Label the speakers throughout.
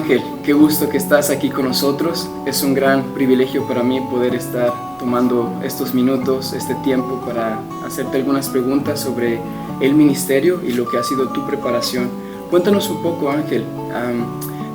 Speaker 1: Ángel, qué gusto que estás aquí con nosotros. Es un gran privilegio para mí poder estar tomando estos minutos, este tiempo para hacerte algunas preguntas sobre el ministerio y lo que ha sido tu preparación. Cuéntanos un poco, Ángel,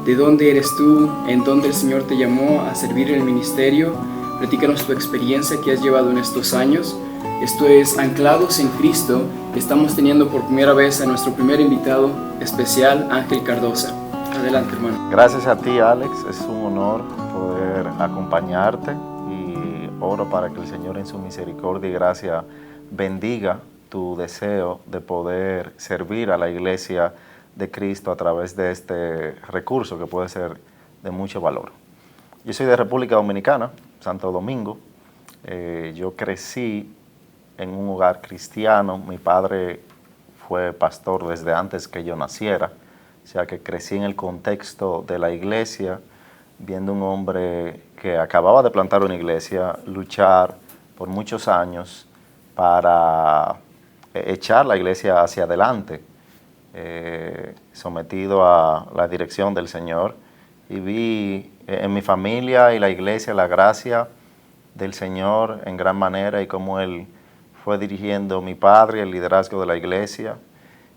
Speaker 1: de dónde eres tú, en dónde el Señor te llamó a servir en el ministerio. Platícanos tu experiencia que has llevado en estos años. Esto es Anclados en Cristo. Estamos teniendo por primera vez a nuestro primer invitado especial, Ángel Cardoza. Adelante, hermano.
Speaker 2: Gracias a ti, Alex. Es un honor poder acompañarte y oro para que el Señor en su misericordia y gracia bendiga tu deseo de poder servir a la iglesia de Cristo a través de este recurso que puede ser de mucho valor. Yo soy de República Dominicana, Santo Domingo. Yo crecí en un hogar cristiano. Mi padre fue pastor desde antes que yo naciera. O sea que crecí en el contexto de la iglesia, viendo un hombre que acababa de plantar una iglesia, luchar por muchos años para echar la iglesia hacia adelante, sometido a la dirección del Señor. Y vi en mi familia y la iglesia la gracia del Señor en gran manera y cómo Él fue dirigiendo mi padre, el liderazgo de la iglesia.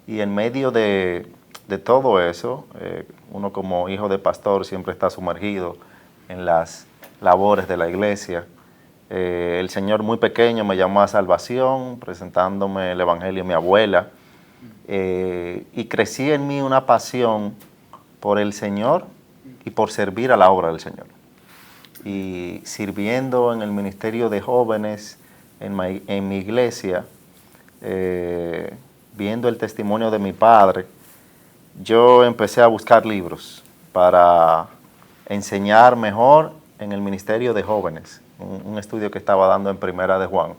Speaker 2: Y en medio de todo eso, uno como hijo de pastor siempre está sumergido en las labores de la iglesia. El Señor muy pequeño me llamó a salvación, presentándome el evangelio a mi abuela, y crecí en mí una pasión por el Señor y por servir a la obra del Señor. Y sirviendo en el ministerio de jóvenes en mi iglesia, viendo el testimonio de mi padre, yo empecé a buscar libros para enseñar mejor en el ministerio de jóvenes, un estudio que estaba dando en Primera de Juan.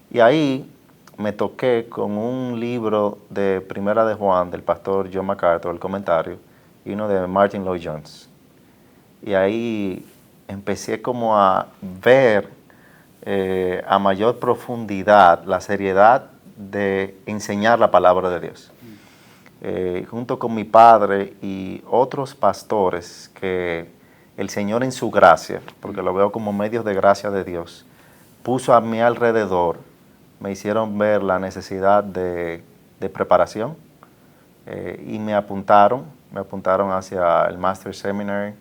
Speaker 2: Y ahí me toqué con un libro de Primera de Juan del pastor John MacArthur, el comentario, y uno de Martin Lloyd-Jones. Y ahí empecé como a ver a mayor profundidad la seriedad de enseñar la palabra de Dios. Junto con mi padre y otros pastores que el Señor en su gracia, porque lo veo como medios de gracia de Dios, puso a mi alrededor, me hicieron ver la necesidad de preparación y me apuntaron hacia el Master's Seminary.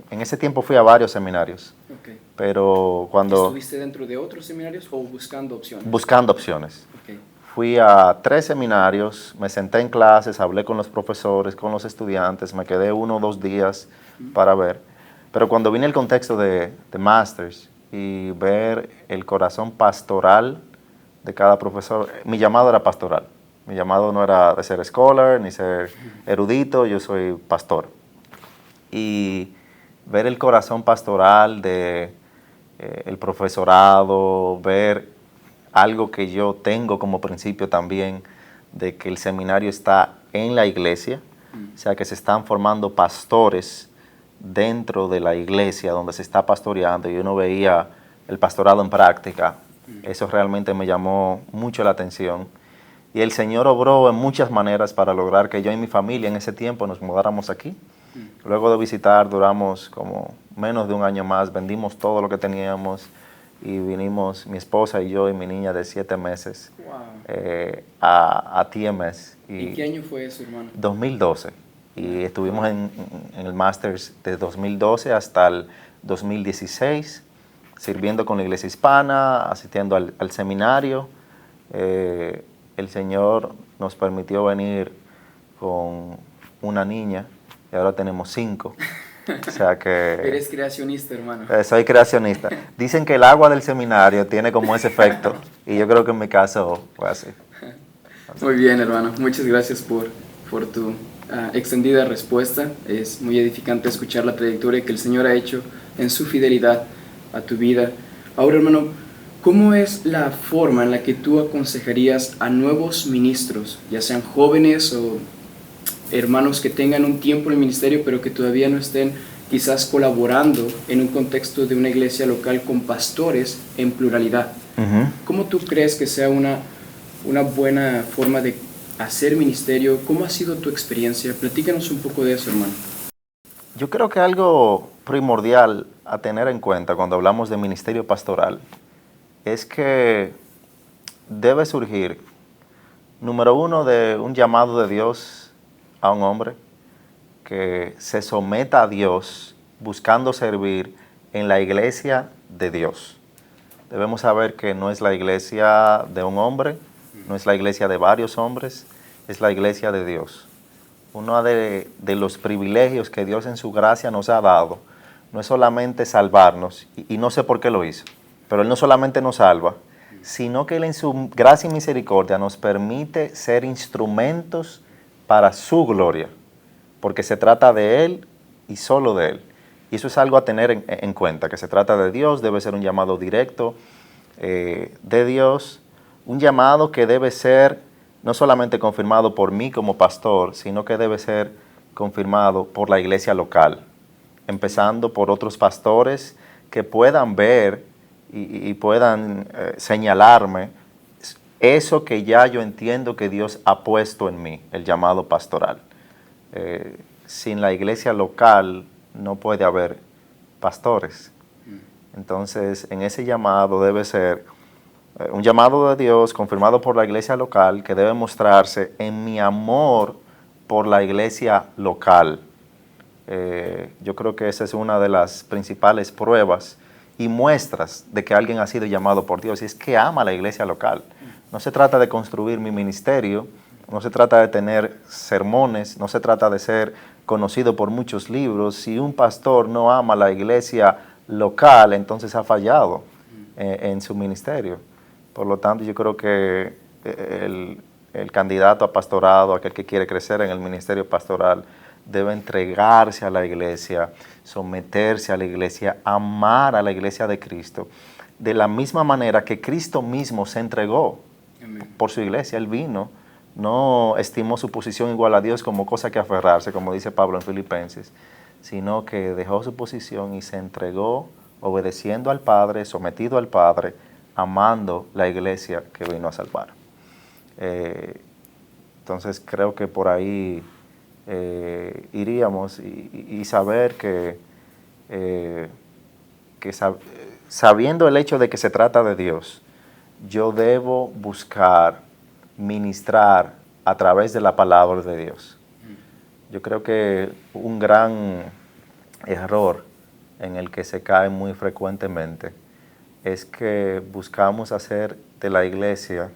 Speaker 2: En ese tiempo fui a varios seminarios,
Speaker 1: Okay.
Speaker 2: Pero cuando...
Speaker 1: ¿Estuviste dentro de otros seminarios o buscando opciones?
Speaker 2: Buscando opciones.
Speaker 1: Okay.
Speaker 2: Fui a 3 seminarios, me senté en clases, hablé con los profesores, con los estudiantes, me quedé 1 o 2 días para ver. Pero cuando vine el contexto de Masters y ver el corazón pastoral de cada profesor, mi llamado era pastoral. Mi llamado no era de ser scholar ni ser erudito, yo soy pastor. Y ver el corazón pastoral de el profesorado, ver algo que yo tengo como principio también, de que el seminario está en la iglesia, o sea que se están formando pastores dentro de la iglesia donde se está pastoreando y uno veía el pastorado en práctica. Eso realmente me llamó mucho la atención. Y el Señor obró en muchas maneras para lograr que yo y mi familia en ese tiempo nos mudáramos aquí. Luego de visitar, duramos como menos de 1 año más, vendimos todo lo que teníamos y vinimos, mi esposa y yo y mi niña de 7 meses,
Speaker 1: Wow.
Speaker 2: a TMS.
Speaker 1: ¿Y qué año fue eso, hermano?
Speaker 2: 2012. Y estuvimos en el Masters de 2012 hasta el 2016, sirviendo con la iglesia hispana, asistiendo al seminario. El Señor nos permitió venir con una niña y ahora tenemos 5. O sea que...
Speaker 1: Eres creacionista, hermano.
Speaker 2: Soy creacionista. Dicen que el agua del seminario tiene como ese efecto y yo creo que en mi caso fue así.
Speaker 1: Muy bien, hermano. Muchas gracias por tu extendida respuesta. Es muy edificante escuchar la trayectoria que el Señor ha hecho en su fidelidad a tu vida. Ahora, hermano, ¿cómo es la forma en la que tú aconsejarías a nuevos ministros, ya sean jóvenes o hermanos que tengan un tiempo en el ministerio pero que todavía no estén quizás colaborando en un contexto de una iglesia local con pastores en pluralidad? ¿Cómo tú crees que sea una buena forma de hacer ministerio? ¿Cómo ha sido tu experiencia? Platícanos un poco de eso, hermano.
Speaker 2: Yo creo que algo primordial a tener en cuenta cuando hablamos de ministerio pastoral es que debe surgir, número uno, de un llamado de Dios a un hombre que se someta a Dios buscando servir en la iglesia de Dios. Debemos saber que no es la iglesia de un hombre, no es la iglesia de varios hombres, es la iglesia de Dios. Uno de los privilegios que Dios en su gracia nos ha dado no es solamente salvarnos, y no sé por qué lo hizo, pero Él no solamente nos salva, sino que Él en su gracia y misericordia nos permite ser instrumentos para su gloria, porque se trata de Él y solo de Él. Y eso es algo a tener en cuenta, que se trata de Dios, debe ser un llamado directo de Dios, un llamado que debe ser no solamente confirmado por mí como pastor, sino que debe ser confirmado por la iglesia local, empezando por otros pastores que puedan ver y puedan señalarme eso que ya yo entiendo que Dios ha puesto en mí, el llamado pastoral. Sin la iglesia local no puede haber pastores. Entonces, en ese llamado debe ser un llamado de Dios confirmado por la iglesia local que debe mostrarse en mi amor por la iglesia local. Yo creo que esa es una de las principales pruebas y muestras de que alguien ha sido llamado por Dios, y es que ama la iglesia local. No se trata de construir mi ministerio, no se trata de tener sermones, no se trata de ser conocido por muchos libros. Si un pastor no ama la iglesia local, entonces ha fallado en su ministerio. Por lo tanto, yo creo que el candidato a pastorado, aquel que quiere crecer en el ministerio pastoral, debe entregarse a la iglesia, someterse a la iglesia, amar a la iglesia de Cristo, de la misma manera que Cristo mismo se entregó por su iglesia. Él vino, no estimó su posición igual a Dios como cosa que aferrarse, como dice Pablo en Filipenses, sino que dejó su posición y se entregó obedeciendo al Padre, sometido al Padre, amando la iglesia que vino a salvar. Entonces creo que por ahí iríamos y saber sabiendo el hecho de que se trata de Dios, yo debo buscar ministrar a través de la palabra de Dios. Yo creo que un gran error en el que se cae muy frecuentemente es que buscamos hacer de la iglesia,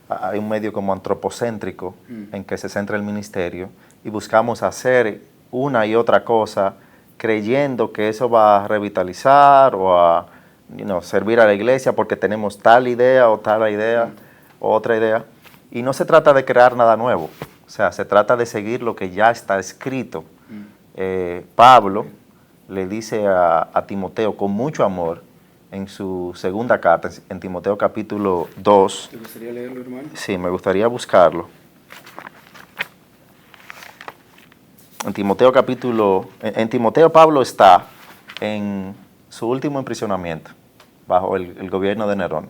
Speaker 2: hay un medio como antropocéntrico en que se centra el ministerio, y buscamos hacer una y otra cosa creyendo que eso va a revitalizar o a servir a la iglesia porque tenemos tal idea o otra idea. Y no se trata de crear nada nuevo, o sea, se trata de seguir lo que ya está escrito. Pablo le dice a Timoteo con mucho amor en su segunda carta, en Timoteo capítulo 2.
Speaker 1: ¿Te gustaría leerlo, hermano?
Speaker 2: Sí, me gustaría buscarlo. En Timoteo Pablo está en su último emprisionamiento bajo el gobierno de Nerón.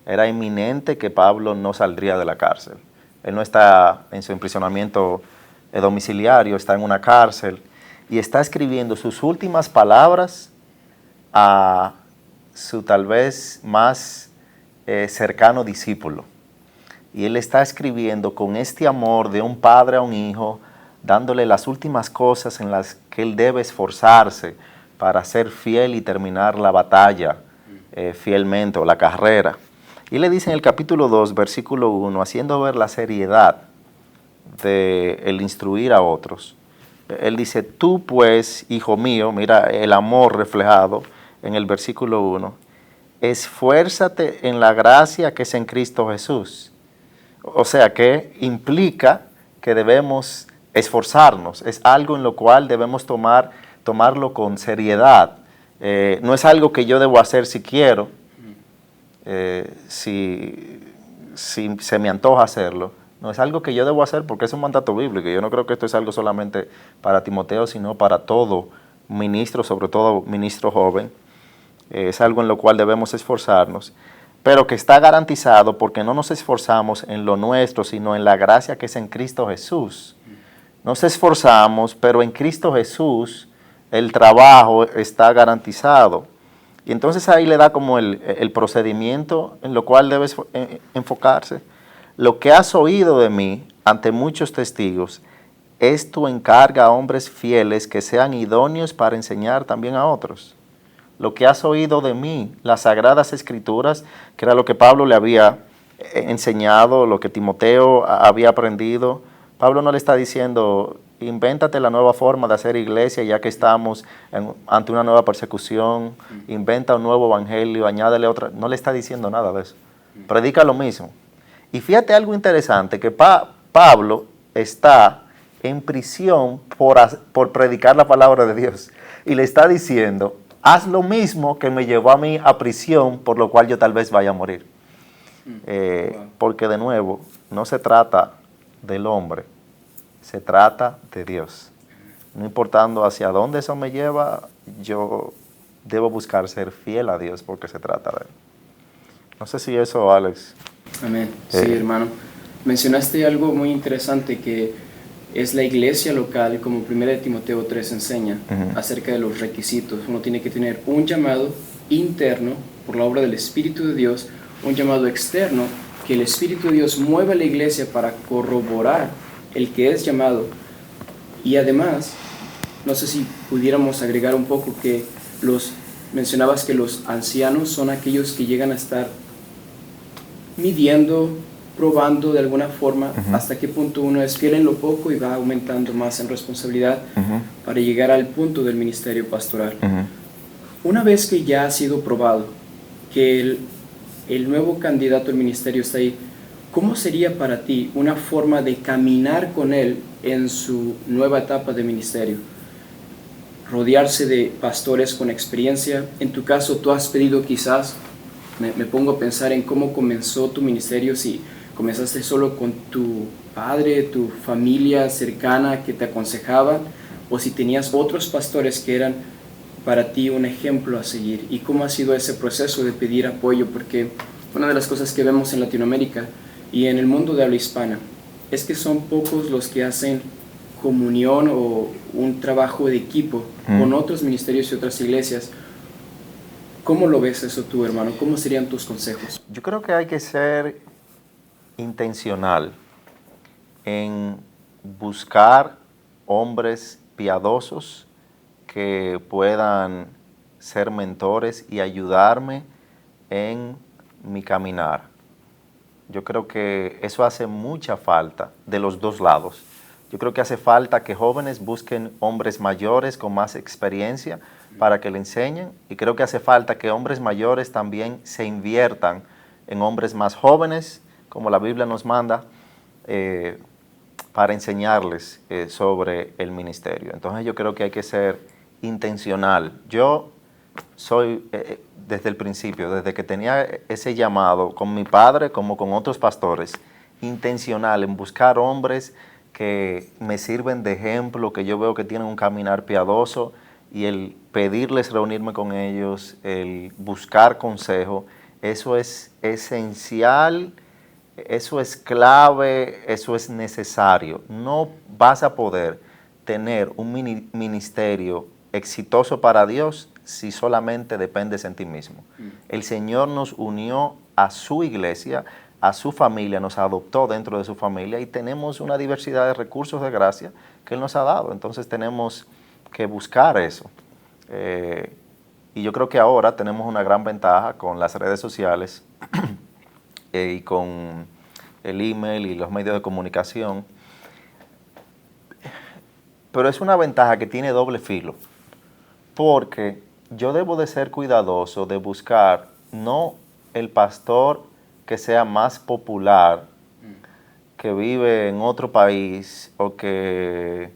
Speaker 2: Era inminente que Pablo no saldría de la cárcel. Él no está en su emprisionamiento domiciliario, está en una cárcel y está escribiendo sus últimas palabras a su tal vez más cercano discípulo. Y él está escribiendo con este amor de un padre a un hijo, dándole las últimas cosas en las que él debe esforzarse para ser fiel y terminar la batalla fielmente, o la carrera. Y le dice en el capítulo 2, versículo 1, haciendo ver la seriedad de el instruir a otros. Él dice, tú pues, hijo mío, mira el amor reflejado en el versículo 1, esfuérzate en la gracia que es en Cristo Jesús. O sea que implica que debemos esforzarnos, es algo en lo cual debemos tomarlo con seriedad. No es algo que yo debo hacer si quiero, si se me antoja hacerlo. No es algo que yo debo hacer porque es un mandato bíblico. Yo no creo que esto es algo solamente para Timoteo, sino para todo ministro, sobre todo ministro joven. Es algo en lo cual debemos esforzarnos, pero que está garantizado porque no nos esforzamos en lo nuestro, sino en la gracia que es en Cristo Jesús. Nos esforzamos, pero en Cristo Jesús el trabajo está garantizado. Y entonces ahí le da como el procedimiento en lo cual debes enfocarse. Lo que has oído de mí ante muchos testigos, esto encarga a hombres fieles que sean idóneos para enseñar también a otros. Lo que has oído de mí, las sagradas escrituras, que era lo que Pablo le había enseñado, lo que Timoteo había aprendido. Pablo no le está diciendo, invéntate la nueva forma de hacer iglesia ya que estamos ante una nueva persecución, inventa un nuevo evangelio, añádele otra. No le está diciendo nada de eso. Predica lo mismo. Y fíjate algo interesante, que Pablo está en prisión por predicar la palabra de Dios. Y le está diciendo, haz lo mismo que me llevó a mí a prisión, por lo cual yo tal vez vaya a morir. Porque de nuevo, no se trata del hombre, se trata de Dios. No importando hacia dónde eso me lleva, yo debo buscar ser fiel a Dios porque se trata de Él. No sé si eso, Alex.
Speaker 1: Amén. Sí, hermano. Mencionaste algo muy interesante que es la iglesia local, como 1 Timoteo 3 enseña, acerca de los requisitos. Uno tiene que tener un llamado interno por la obra del Espíritu de Dios, un llamado externo, que el Espíritu de Dios mueva a la iglesia para corroborar el que es llamado. Y además, no sé si pudiéramos agregar un poco que mencionabas que los ancianos son aquellos que llegan a estar midiendo, probando de alguna forma hasta qué punto uno es fiel en lo poco y va aumentando más en responsabilidad para llegar al punto del ministerio pastoral. Una vez que ya ha sido probado, que el nuevo candidato al ministerio está ahí, ¿cómo sería para ti una forma de caminar con él en su nueva etapa de ministerio? Rodearse de pastores con experiencia. En tu caso, tú has pedido quizás, me pongo a pensar en cómo comenzó tu ministerio, si comenzaste solo con tu padre, tu familia cercana que te aconsejaba, o si tenías otros pastores que eran para ti un ejemplo a seguir. ¿Y cómo ha sido ese proceso de pedir apoyo? Porque una de las cosas que vemos en Latinoamérica y en el mundo de habla hispana es que son pocos los que hacen comunión o un trabajo de equipo con otros ministerios y otras iglesias. ¿Cómo lo ves eso tú, hermano? ¿Cómo serían tus consejos?
Speaker 2: Yo creo que hay que ser intencional en buscar hombres piadosos que puedan ser mentores y ayudarme en mi caminar. Yo creo que eso hace mucha falta de los dos lados. Yo creo que hace falta que jóvenes busquen hombres mayores con más experiencia para que le enseñen, y creo que hace falta que hombres mayores también se inviertan en hombres más jóvenes, como la Biblia nos manda, para enseñarles sobre el ministerio. Entonces yo creo que hay que ser intencional. Yo soy, desde el principio, desde que tenía ese llamado con mi padre como con otros pastores, intencional en buscar hombres que me sirven de ejemplo, que yo veo que tienen un caminar piadoso, y el pedirles reunirme con ellos, el buscar consejo, eso es esencial, eso es clave, eso es necesario. No vas a poder tener un ministerio exitoso para Dios si solamente dependes en ti mismo. El Señor nos unió a su iglesia, a su familia, nos adoptó dentro de su familia, y tenemos una diversidad de recursos de gracia que Él nos ha dado. Entonces tenemos que buscar eso. Y yo creo que ahora tenemos una gran ventaja con las redes sociales y con el email y los medios de comunicación. Pero es una ventaja que tiene doble filo, porque yo debo de ser cuidadoso de buscar no el pastor que sea más popular, que vive en otro país o que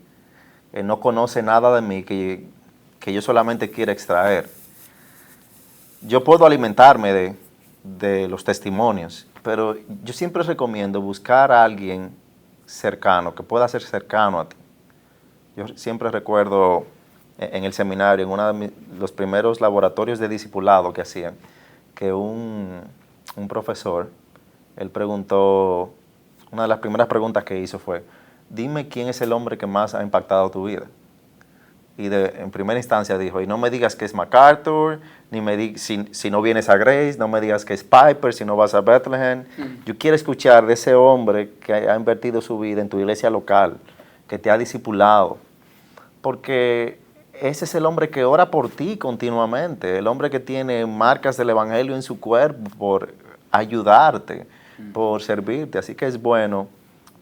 Speaker 2: no conoce nada de mí, que yo solamente quiero extraer. Yo puedo alimentarme de los testimonios, pero yo siempre recomiendo buscar a alguien cercano, que pueda ser cercano a ti. Yo siempre recuerdo en el seminario, en uno de los primeros laboratorios de discipulado que hacían, que un profesor, él preguntó, una de las primeras preguntas que hizo fue, dime quién es el hombre que más ha impactado tu vida. y en primera instancia dijo, y no me digas que es MacArthur, si no vienes a Grace, no me digas que es Piper, si no vas a Bethlehem. Yo quiero escuchar de ese hombre que ha invertido su vida en tu iglesia local, que te ha discipulado, porque ese es el hombre que ora por ti continuamente, el hombre que tiene marcas del evangelio en su cuerpo por ayudarte, por servirte. Así que es bueno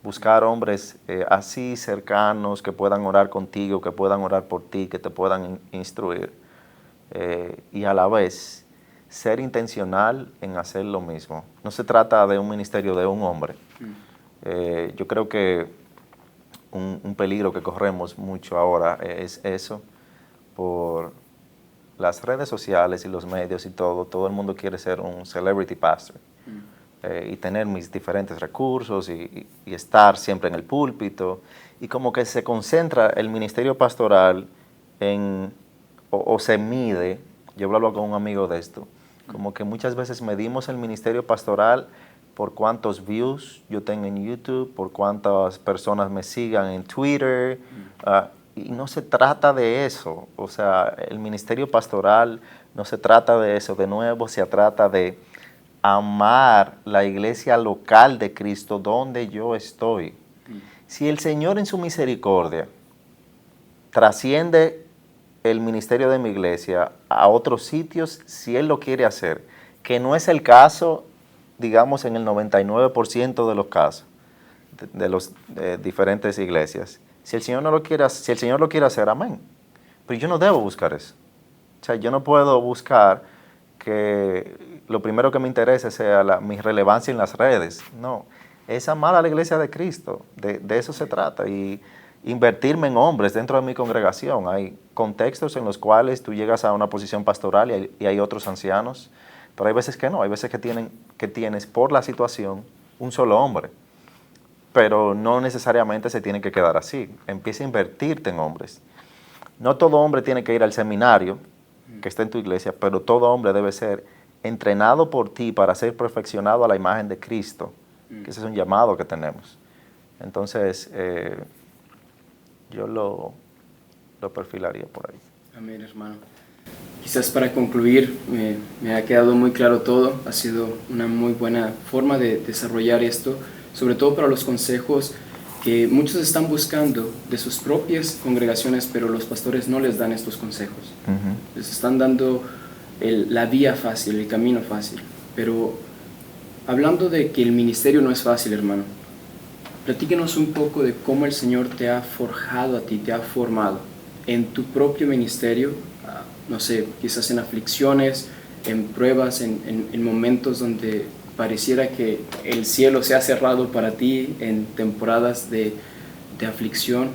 Speaker 2: buscar hombres así cercanos que puedan orar contigo, que puedan orar por ti, que te puedan instruir. Y a la vez ser intencional en hacer lo mismo. No se trata de un ministerio de un hombre. Yo creo que un peligro que corremos mucho ahora es eso, por las redes sociales y los medios y todo el mundo quiere ser un celebrity pastor y tener mis diferentes recursos y estar siempre en el púlpito, y como que se concentra el ministerio pastoral o se mide. Yo hablaba con un amigo de esto, como que muchas veces medimos el ministerio pastoral por cuántos views yo tengo en YouTube, por cuántas personas me sigan en Twitter, y no se trata de eso. O sea, el ministerio pastoral no se trata de eso. De nuevo, se trata de amar la iglesia local de Cristo donde yo estoy. Si el Señor en su misericordia trasciende el ministerio de mi iglesia a otros sitios, si Él lo quiere hacer, que no es el caso, digamos, en el 99% de los casos de las diferentes iglesias. Si el Señor no lo quiere, si el Señor lo quiere hacer, amén. Pero yo no debo buscar eso. O sea, yo no puedo buscar que lo primero que me interese sea mi relevancia en las redes. No, es amar a la iglesia de Cristo. De eso se trata. Y invertirme en hombres dentro de mi congregación. Hay contextos en los cuales tú llegas a una posición pastoral y hay otros ancianos, pero hay veces que no. Hay veces que tienes por la situación un solo hombre. Pero no necesariamente se tiene que quedar así. Empieza a invertirte en hombres. No todo hombre tiene que ir al seminario que está en tu iglesia, pero todo hombre debe ser entrenado por ti para ser perfeccionado a la imagen de Cristo, que ese es un llamado que tenemos. Entonces, yo lo perfilaría por ahí.
Speaker 1: Amén, hermano. Quizás para concluir, me ha quedado muy claro todo. Ha sido una muy buena forma de desarrollar esto, sobre todo para los consejos que muchos están buscando de sus propias congregaciones, pero los pastores no les dan estos consejos. Les están dando la vía fácil, el camino fácil. Pero hablando de que el ministerio no es fácil, hermano, platíquenos un poco de cómo el Señor te ha forjado a ti, te ha formado en tu propio ministerio, no sé, quizás en aflicciones, en pruebas, en momentos donde pareciera que el cielo se ha cerrado para ti, en temporadas de aflicción.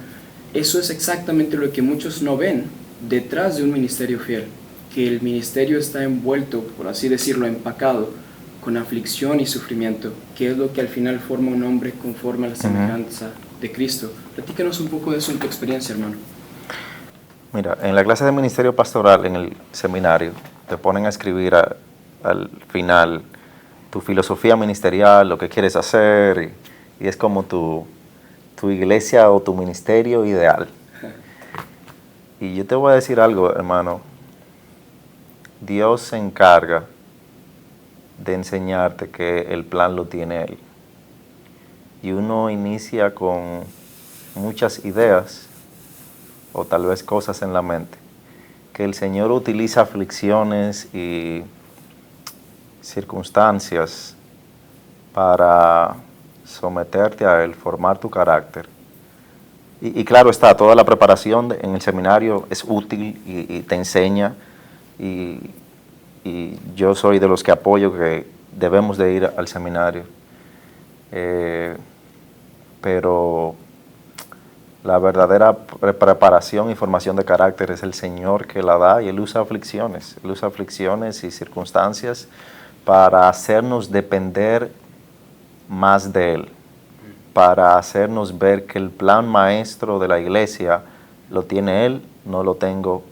Speaker 1: Eso es exactamente lo que muchos no ven detrás de un ministerio fiel, que el ministerio está envuelto, por así decirlo, empacado con aflicción y sufrimiento, que es lo que al final forma un hombre conforme a la semejanza de Cristo. Platícanos un poco de eso en tu experiencia, hermano.
Speaker 2: Mira, en la clase de ministerio pastoral, en el seminario, te ponen a escribir al final tu filosofía ministerial, lo que quieres hacer, y es como tu iglesia o tu ministerio ideal. Y yo te voy a decir algo, hermano. Dios se encarga de enseñarte que el plan lo tiene Él. Y uno inicia con muchas ideas o tal vez cosas en la mente, que el Señor utiliza aflicciones y circunstancias para someterte a Él, formar tu carácter. Y claro está, toda la preparación en el seminario es útil y te enseña, y yo soy de los que apoyo que debemos de ir al seminario. Pero la verdadera preparación y formación de carácter es el Señor que la da, y Él usa aflicciones y circunstancias para hacernos depender más de Él, para hacernos ver que el plan maestro de la iglesia lo tiene Él, no lo tengo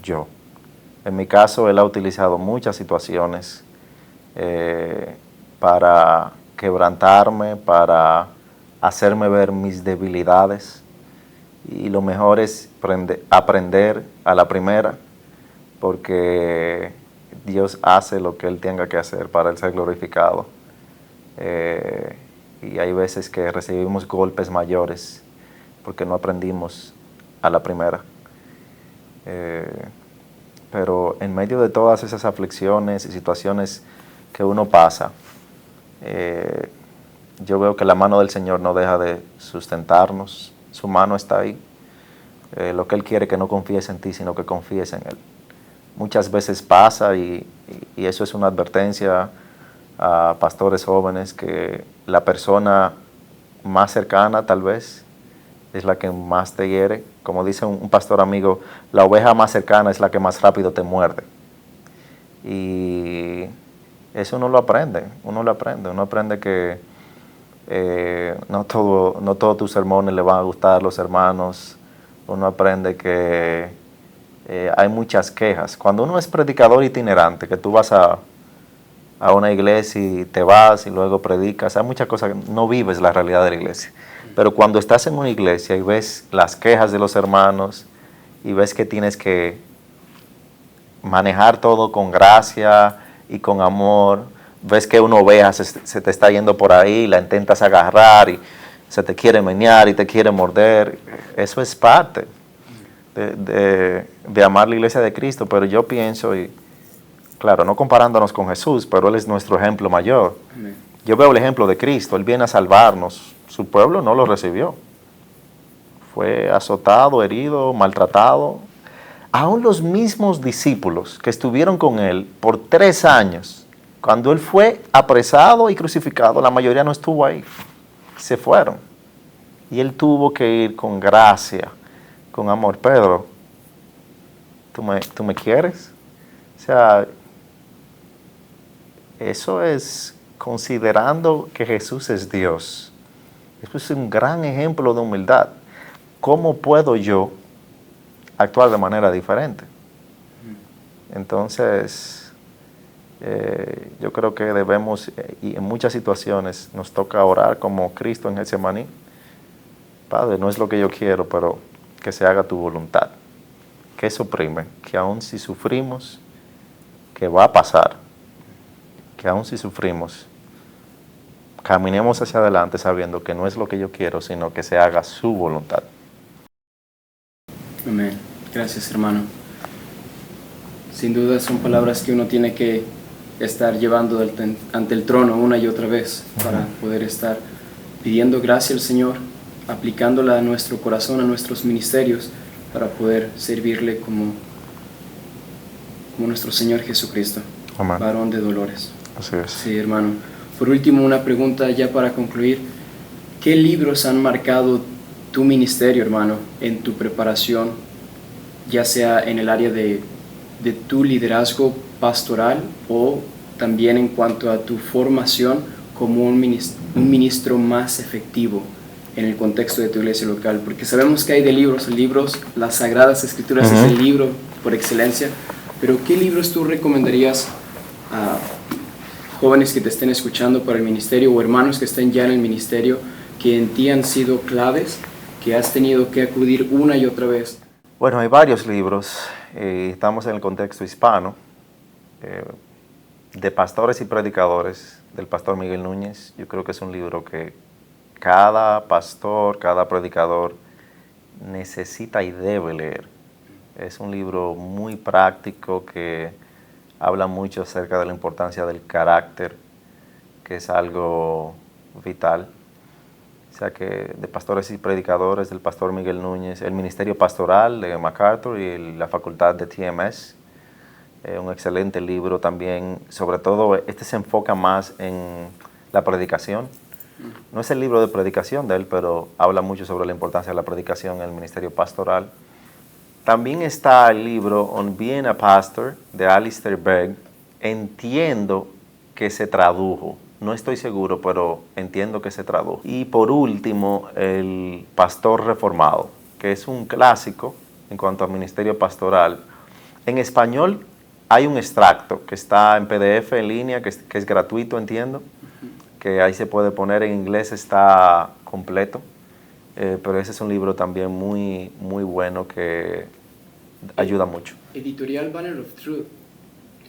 Speaker 2: yo. En mi caso, Él ha utilizado muchas situaciones para quebrantarme, para hacerme ver mis debilidades, Y lo mejor es aprender a la primera, porque Dios hace lo que Él tenga que hacer para Él ser glorificado. Y hay veces que recibimos golpes mayores porque no aprendimos a la primera. Pero en medio de todas esas aflicciones y situaciones que uno pasa, yo veo que la mano del Señor no deja de sustentarnos. Su mano está ahí. Lo que Él quiere es que no confíes en ti, sino que confíes en Él. Muchas veces pasa y eso es una advertencia a pastores jóvenes, que la persona más cercana tal vez es la que más te hiere. Como dice un pastor amigo, la oveja más cercana es la que más rápido te muerde. Y eso uno lo aprende, uno aprende que no todos tus sermones le van a gustar a los hermanos. Uno aprende que hay muchas quejas. Cuando uno es predicador itinerante, que tú vas a una iglesia y te vas y luego predicas, hay muchas cosas que no vives la realidad de la iglesia. Pero cuando estás en una iglesia y ves las quejas de los hermanos y ves que tienes que manejar todo con gracia y con amor, ves que una oveja se te está yendo por ahí, la intentas agarrar y se te quiere menear y te quiere morder, eso es parte de amar la iglesia de Cristo. Pero yo pienso, y claro, no comparándonos con Jesús, pero Él es nuestro ejemplo mayor. Amén. Yo veo el ejemplo de Cristo. Él viene a salvarnos. Su pueblo no lo recibió. Fue azotado, herido, maltratado. Aún los mismos discípulos que estuvieron con Él por 3 años, cuando Él fue apresado y crucificado, la mayoría no estuvo ahí. Se fueron. Y Él tuvo que ir con gracia, con amor. Pedro, ¿tú me quieres? O sea, eso es considerando que Jesús es Dios. Eso es un gran ejemplo de humildad. ¿Cómo puedo yo actuar de manera diferente? Entonces, yo creo que debemos, y en muchas situaciones nos toca orar como Cristo en Getsemaní. Padre, no es lo que yo quiero, pero que se haga tu voluntad. ¿Qué suprime? Que aun si sufrimos, que va a pasar, que aun si sufrimos, caminemos hacia adelante sabiendo que no es lo que yo quiero, sino que se haga su voluntad.
Speaker 1: Amén. Gracias, hermano. Sin duda son palabras que uno tiene que estar llevando ante el trono una y otra vez para poder estar pidiendo gracia al Señor, aplicándola a nuestro corazón, a nuestros ministerios, para poder servirle como nuestro Señor Jesucristo. Amén. Varón de dolores.
Speaker 2: Así es.
Speaker 1: Sí, hermano. Por último, una pregunta ya para concluir. ¿Qué libros han marcado tu ministerio, hermano, en tu preparación, ya sea en el área de tu liderazgo pastoral o también en cuanto a tu formación como un ministro más efectivo en el contexto de tu iglesia local? Porque sabemos que hay de libros, las Sagradas Escrituras es el libro por excelencia, pero ¿qué libros tú recomendarías a jóvenes que te estén escuchando para el ministerio o hermanos que estén ya en el ministerio, que en ti han sido claves, que has tenido que acudir una y otra vez?
Speaker 2: Bueno, hay varios libros. Estamos en el contexto hispano, de pastores y predicadores, del pastor Miguel Núñez. Yo creo que es un libro que cada pastor, cada predicador necesita y debe leer. Es un libro muy práctico que habla mucho acerca de la importancia del carácter, que es algo vital. O sea que de pastores y predicadores, del pastor Miguel Núñez, el Ministerio Pastoral de MacArthur y la Facultad de TMS, un excelente libro también. Sobre todo, este se enfoca más en la predicación. No es el libro de predicación de él, pero habla mucho sobre la importancia de la predicación en el ministerio pastoral. También está el libro On Being a Pastor de Alistair Begg. Entiendo que se tradujo. No estoy seguro, pero entiendo que se tradujo. Y por último, El Pastor Reformado, que es un clásico en cuanto al ministerio pastoral. En español hay un extracto que está en PDF en línea, que es gratuito, entiendo, que ahí se puede poner. En inglés está completo. pero ese es un libro también muy, muy bueno que ayuda mucho.
Speaker 1: Editorial Banner of Truth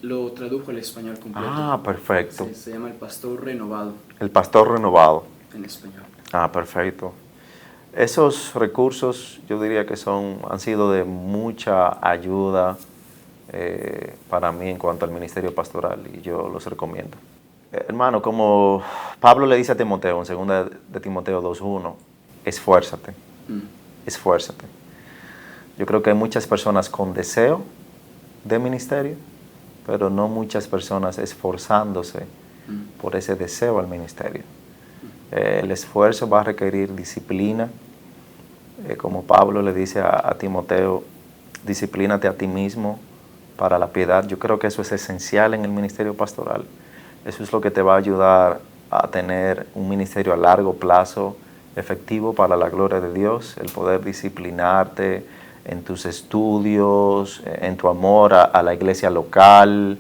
Speaker 1: lo tradujo al español completo.
Speaker 2: Ah, perfecto.
Speaker 1: Se llama El Pastor Renovado.
Speaker 2: El Pastor Renovado.
Speaker 1: En español.
Speaker 2: Ah, perfecto. Esos recursos yo diría que han sido de mucha ayuda para mí en cuanto al ministerio pastoral y yo los recomiendo. Hermano, como Pablo le dice a Timoteo en 2 de Timoteo 2:1, esfuérzate, esfuérzate. Yo creo que hay muchas personas con deseo de ministerio, pero no muchas personas esforzándose por ese deseo al ministerio. El esfuerzo va a requerir disciplina. Como Pablo le dice a Timoteo, disciplínate a ti mismo para la piedad. Yo creo que eso es esencial en el ministerio pastoral. Eso es lo que te va a ayudar a tener un ministerio a largo plazo, efectivo para la gloria de Dios, el poder disciplinarte en tus estudios, en tu amor a la iglesia local.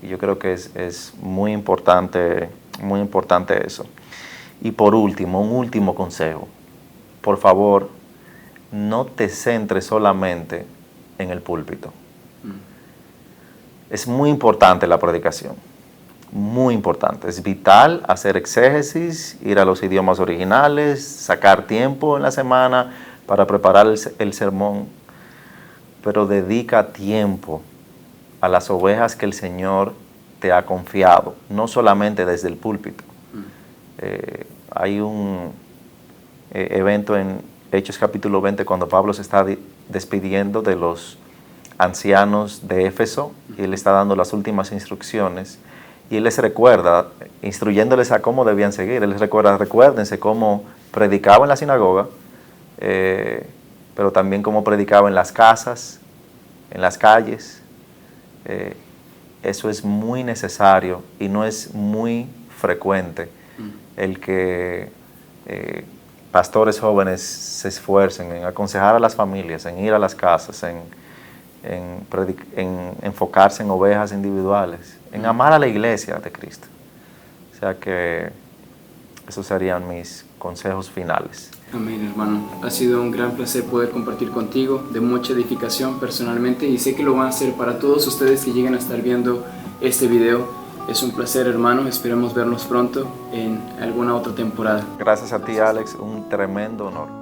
Speaker 2: Yo creo que es muy importante eso. Y por último, un último consejo. Por favor, no te centres solamente en el púlpito. Es muy importante la predicación, muy importante. Es vital hacer exégesis, ir a los idiomas originales, sacar tiempo en la semana para preparar el sermón, pero dedica tiempo a las ovejas que el Señor te ha confiado, no solamente desde el púlpito. Hay un evento en Hechos capítulo 20 cuando Pablo se está despidiendo de los ancianos de Éfeso y él está dando las últimas instrucciones y él les recuerda, instruyéndoles a cómo debían seguir. Él les recuerda, recuérdense cómo predicaba en la sinagoga, pero también cómo predicaba en las casas, en las calles. Eso es muy necesario y no es muy frecuente el que pastores jóvenes se esfuercen en aconsejar a las familias, en ir a las casas, en enfocarse en ovejas individuales, en amar a la iglesia de Cristo. O sea que esos serían mis consejos finales.
Speaker 1: Amén, hermano. Ha sido un gran placer poder compartir contigo, de mucha edificación personalmente, y sé que lo van a hacer para todos ustedes que lleguen a estar viendo este video. Es un placer, hermano. Esperemos vernos pronto en alguna otra temporada.
Speaker 2: Gracias a ti, Alex. Un tremendo honor.